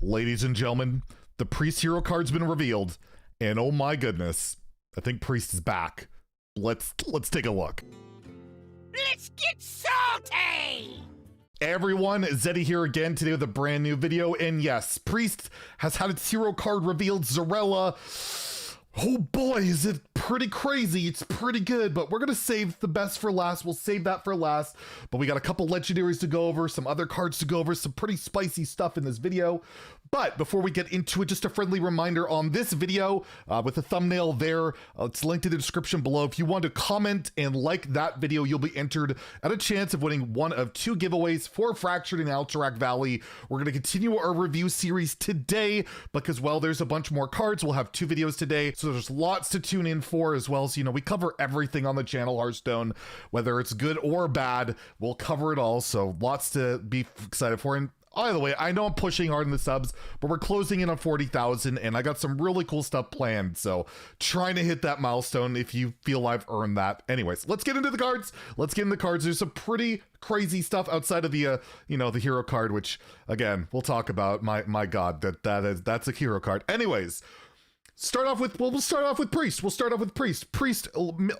Ladies and gentlemen, the Priest hero card's been revealed, and oh my goodness, I think Priest is back. Let's take a look. Let's get salty! Everyone, Zeddy here again today with a brand new video, and yes, Priest has had its hero card revealed, Zarella. Oh boy, is it pretty crazy. It's pretty good, but we're gonna save the best for last. We'll save that for last, but we got a couple legendaries to go over, some other cards to go over, some pretty spicy stuff in this video. But before we get into it, just a friendly reminder on this video with the thumbnail there. It's linked in the description below. If you want to comment and like that video, you'll be entered at a chance of winning one of two giveaways for Fractured in Alterac Valley. We're going to continue our review series today because, well, there's a bunch more cards. We'll have two videos today, so there's lots to tune in for, as well as, you know, we cover everything on the channel, Hearthstone, whether it's good or bad. We'll cover it all, so lots to be excited for. And by the way, I know I'm pushing hard in the subs, but we're closing in on 40,000 and I got some really cool stuff planned. So trying to hit that milestone if you feel I've earned that. Anyways, let's get into the cards. There's some pretty crazy stuff outside of the, you know, the hero card, which again, we'll talk about. My God, that's a hero card. Anyways, we'll start off with Priest. Priest,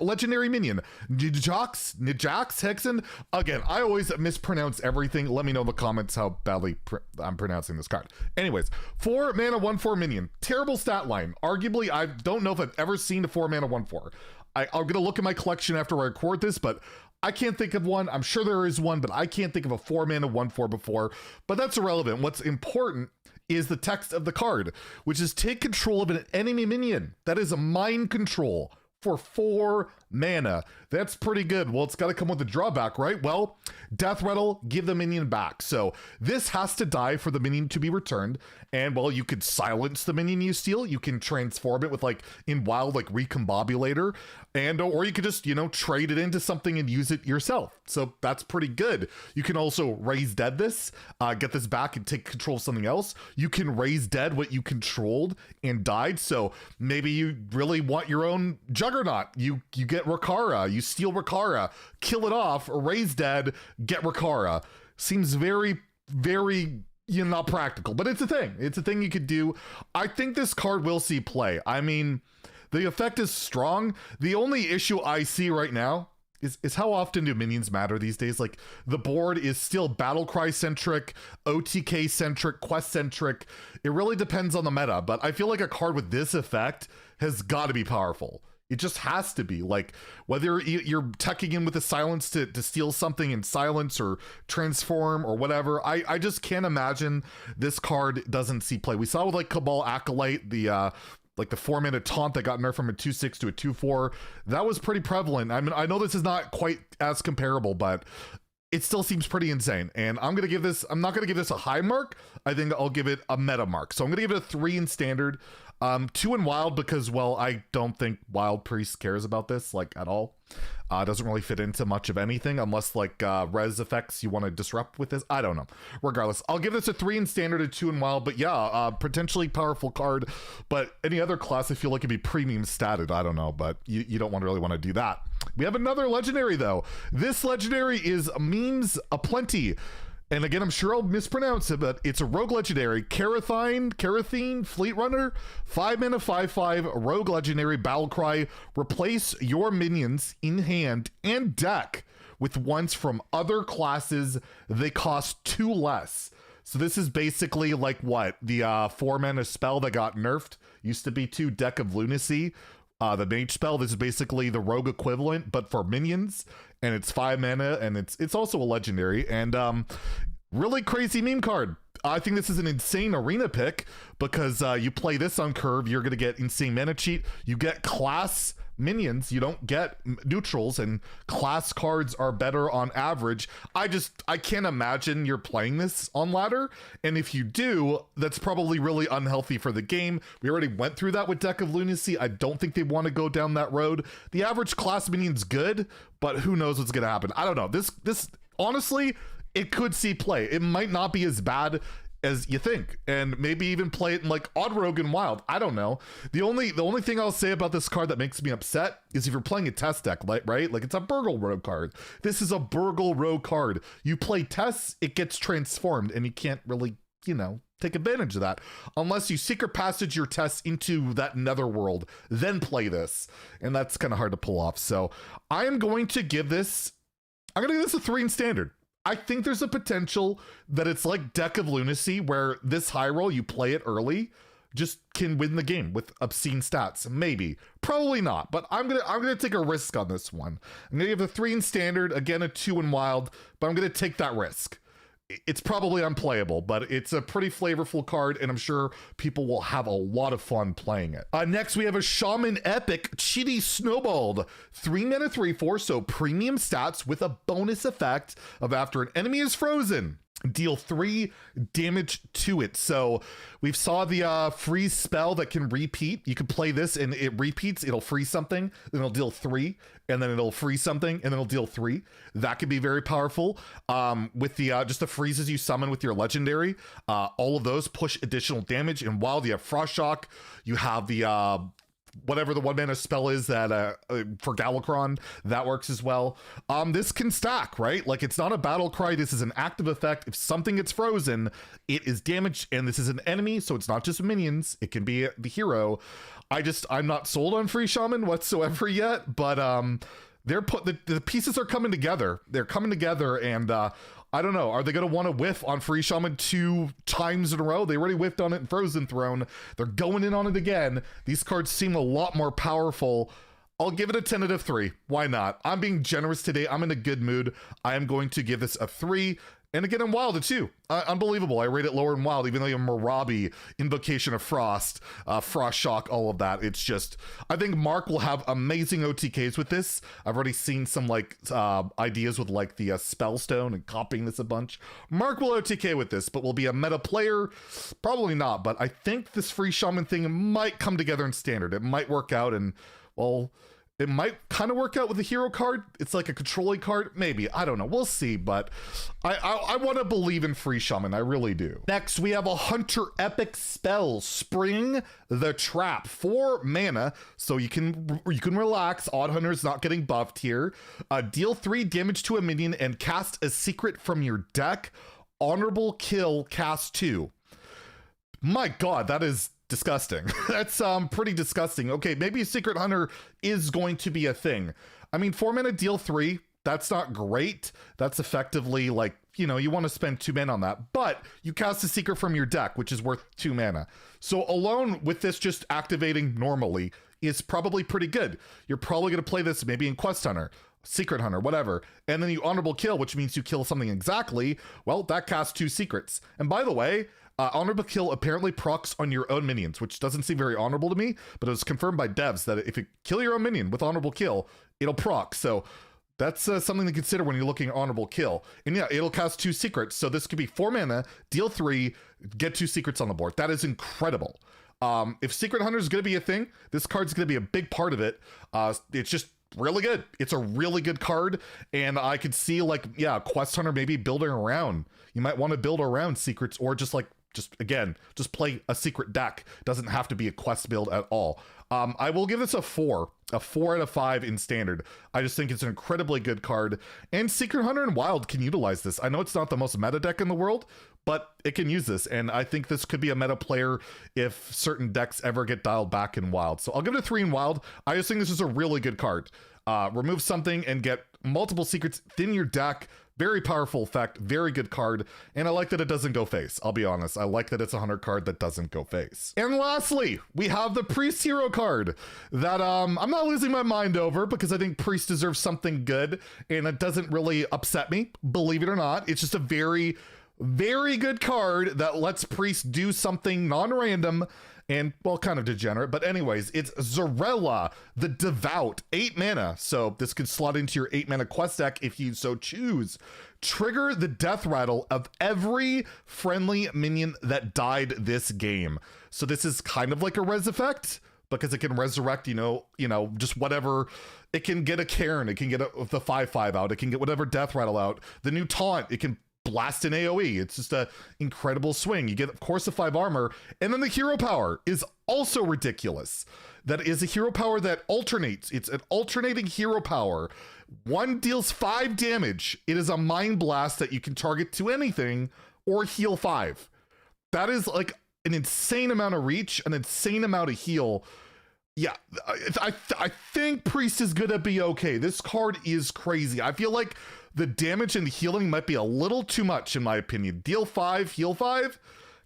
legendary minion. Nijax, Hexen. Again, I always mispronounce everything. Let me know in the comments how badly I'm pronouncing this card. Anyways, 4 mana, 1/4 minion. Terrible stat line. Arguably, I don't know if I've ever seen a 4 mana, 1/4. I'm gonna look at my collection after I record this, but I can't think of one. I'm sure there is one, but I can't think of a 4 mana, 1/4 before. But that's irrelevant. What's important is the text of the card, which is take control of an enemy minion. That is a mind control for 4 mana. That's pretty good. Well, it's got to come with a drawback, right? Well, death rattle, give the minion back. So this has to die for the minion to be returned. And well, you could silence the minion you steal. You can transform it with, like, in wild, like recombobulator, and or you could just, you know, trade it into something and use it yourself. So that's pretty good. You can also raise dead this, get this back and take control of something else. You can raise dead what you controlled and died. So maybe you really want your own Juggernaut. You get Rakara, you steal Rakara, kill it off, raise dead, get Rakara. Seems very, very, you know, not practical, but it's a thing. It's a thing you could do. I think this card will see play. I mean, the effect is strong. The only issue I see right now is how often do minions matter these days? Like, the board is still Battlecry centric, OTK centric, quest centric. It really depends on the meta, but I feel like a card with this effect has got to be powerful. It just has to be. Like, whether you're teching in with the silence to steal something in silence or transform or whatever, I just can't imagine this card doesn't see play. We saw with, like, Cabal Acolyte, the like the 4 mana taunt that got nerfed from a 2/6 to a 2/4. That was pretty prevalent. I mean, I know this is not quite as comparable, but it still seems pretty insane. And I'm not gonna give this a high mark. I think I'll give it a meta mark. So I'm gonna give it a 3 in standard, 2 in wild, because, well, I don't think wild Priest cares about this, like, at all. Doesn't really fit into much of anything unless, like, res effects you want to disrupt with this. I don't know. Regardless, I'll give this a 3 in standard, a 2 in wild. But yeah, potentially powerful card. But any other class, I feel like it'd be premium statted. I don't know, but you don't really want to do that. We have another legendary though. This legendary is memes aplenty. And again, I'm sure I'll mispronounce it, but it's a rogue legendary, Karathine, Fleet Runner, 5 mana, 5/5, rogue legendary, Battlecry. Replace your minions in hand and deck with ones from other classes. They cost 2 less. So this is basically like what? The 4 mana spell that got nerfed used to be 2, Deck of Lunacy. The mage spell, this is basically the rogue equivalent, but for minions, and it's 5 mana, and it's also a legendary, and really crazy meme card. I think this is an insane arena pick because you play this on curve, you're gonna get insane mana cheat. You get class minions, you don't get neutrals, and class cards are better on average. I can't imagine you're playing this on ladder, and if you do, that's probably really unhealthy for the game. We already went through that with Deck of Lunacy. I don't think they want to go down that road. The average class minion's good, but who knows what's gonna happen. I don't know. This honestly, it could see play. It might not be as bad as you think, and maybe even play it in, like, Odd Rogue and Wild. I don't know. The only thing I'll say about this card that makes me upset is if you're playing a test deck, right? Like, it's a Burgle Rogue card. This is a Burgle Rogue card. You play tests, it gets transformed, and you can't really, you know, take advantage of that. Unless you secret passage your tests into that netherworld, then play this. And that's kind of hard to pull off. So I am going to give this, a 3 in standard. I think there's a potential that it's like Deck of Lunacy, where this high roll, you play it early, just can win the game with obscene stats. Maybe, probably not, but I'm gonna take a risk on this one. I'm gonna give a 3 in standard, again a 2 in wild, but I'm gonna take that risk. It's probably unplayable, but it's a pretty flavorful card, and I'm sure people will have a lot of fun playing it. Next, we have a Shaman Epic Chitty Snowballed. 3 mana 3/4, so premium stats with a bonus effect of after an enemy is frozen, deal 3 damage to it. So we've saw the freeze spell that can repeat. You can play this and it repeats. It'll freeze something, then it'll deal 3, and then it'll freeze something, and then it'll deal 3. That could be very powerful. With the just the freezes you summon with your legendary, all of those push additional damage. And while you have Frost Shock, you have the whatever the 1 mana spell is that for Galakron, that works as well. This can stack, right? Like, it's not a battle cry. This is an active effect. If something gets frozen, it is damaged, and this is an enemy, so it's not just minions. It can be the hero. I'm not sold on Free Shaman whatsoever yet, but the pieces are coming together. They're coming together, and I don't know. Are they going to want to whiff on Free Shaman 2 times in a row? They already whiffed on it in Frozen Throne. They're going in on it again. These cards seem a lot more powerful. I'll give it a tentative 3. Why not? I'm being generous today. I'm in a good mood. I am going to give this a 3. And again, in Wild, a 2. Unbelievable. I rate it lower in Wild, even though you have Marabi, Invocation of Frost, Frost Shock, all of that. It's just, I think Mark will have amazing OTKs with this. I've already seen some like ideas with like the Spellstone and copying this a bunch. Mark will OTK with this, but will be a meta player? Probably not, but I think this Free Shaman thing might come together in Standard. It might work out, and, well, it might kind of work out with the hero card. It's like a controlling card. Maybe. I don't know. We'll see. But I want to believe in Free Shaman. I really do. Next, we have a Hunter Epic Spell. Spring the Trap. 4 mana. So you can relax. Odd Hunter's not getting buffed here. Deal 3 damage to a minion and cast a secret from your deck. Honorable Kill. Cast 2. My God, that is disgusting. That's pretty disgusting. Okay, maybe Secret Hunter is going to be a thing. I mean, 4 mana deal 3, that's not great. That's effectively like, you know, you want to spend 2 mana on that, but you cast a secret from your deck, which is worth 2 mana. So alone with this just activating normally is probably pretty good. You're probably going to play this maybe in Quest Hunter, Secret Hunter, whatever. And then you Honorable Kill, which means you kill something exactly. Well, that casts 2 secrets. And by the way, Honorable Kill apparently procs on your own minions, which doesn't seem very honorable to me, but it was confirmed by devs that if you kill your own minion with Honorable Kill, it'll proc. So that's something to consider when you're looking at Honorable Kill. And yeah, it'll cast 2 secrets. So this could be 4 mana, deal 3, get 2 secrets on the board. That is incredible. If Secret Hunter is going to be a thing, this card's going to be a big part of it. It's just really good. It's a really good card, and I could see, like, yeah, Quest Hunter maybe building around. You might want to build around secrets, or just play a secret deck. Doesn't have to be a quest build at all. I will give this a 4 out of 5 in Standard. I just think it's an incredibly good card, and Secret Hunter and Wild can utilize this. I know it's not the most meta deck in the world, but it can use this, and I think this could be a meta player if certain decks ever get dialed back in Wild. So I'll give it a 3 in Wild. I just think this is a really good card. Remove something and get multiple secrets in your deck. Very powerful effect, very good card, and I like that it doesn't go face. I'll be honest, I like that it's a Hunter card that doesn't go face. And lastly, we have the Priest Hero card that I'm not losing my mind over, because I think Priest deserves something good, and it doesn't really upset me, believe it or not. It's just a very, very good card that lets Priest do something non-random and, well, kind of degenerate. But anyways, it's Zarella the Devout, 8 mana. So this could slot into your 8 mana quest deck if you so choose. Trigger the death rattle of every friendly minion that died this game. So this is kind of like a res effect, because it can resurrect, you know, just whatever. It can get a Cairn, it can get the 5/5 out, it can get whatever death rattle out. The new taunt, it can blast an AoE. It's just a incredible swing. You get, of course, a 5 armor, and then the hero power is also ridiculous. That is a hero power that alternates. It's an alternating hero power. 1 deals 5 damage. It is a mind blast that you can target to anything or heal 5. that is like an insane amount of reach, an insane amount of heal. Yeah, I think Priest is gonna be okay. This card is crazy. I feel like the damage and healing might be a little too much in my opinion. Deal 5, heal 5,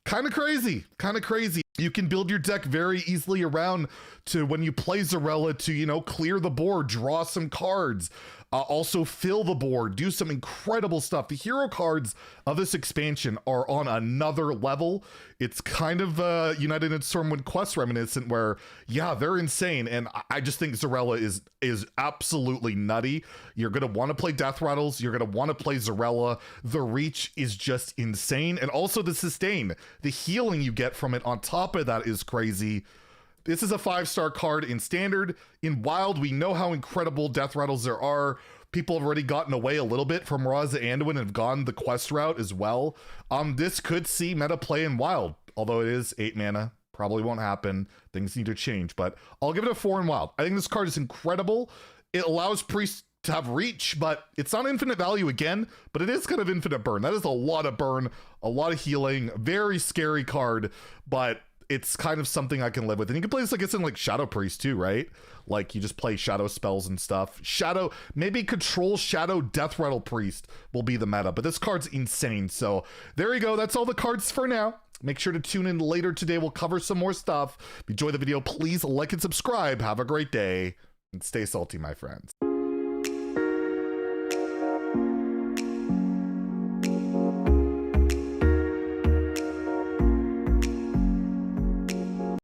kind of crazy, kind of crazy. You can build your deck very easily around to when you play Zarella to, you know, clear the board, draw some cards, also fill the board, do some incredible stuff. The hero cards of this expansion are on another level. It's kind of United in Stormwind Quest reminiscent where, yeah, they're insane. And I just think Zarella is absolutely nutty. You're going to want to play Death Rattles. You're going to want to play Zarella. The reach is just insane. And also the sustain, the healing you get from it on top of that is crazy. This is a 5-star card in Standard. In Wild, we know how incredible Death Rattles there are. People have already gotten away a little bit from Raza Anduin and have gone the quest route as well. This could see meta play in Wild, although it is 8 mana. Probably won't happen. Things need to change, but I'll give it a 4 in Wild. I think this card is incredible. It allows Priest to have reach, but it's not infinite value again, but it is kind of infinite burn. That is a lot of burn, a lot of healing, very scary card, but it's kind of something I can live with. And you can play this, I guess, in like Shadow Priest too, right? Like you just play shadow spells and stuff. Shadow, maybe control Shadow Death Rattle Priest will be the meta, but this card's insane. So there you go. That's all the cards for now. Make sure to tune in later today. We'll cover some more stuff. If you enjoyed the video, please like and subscribe. Have a great day and stay salty, my friends.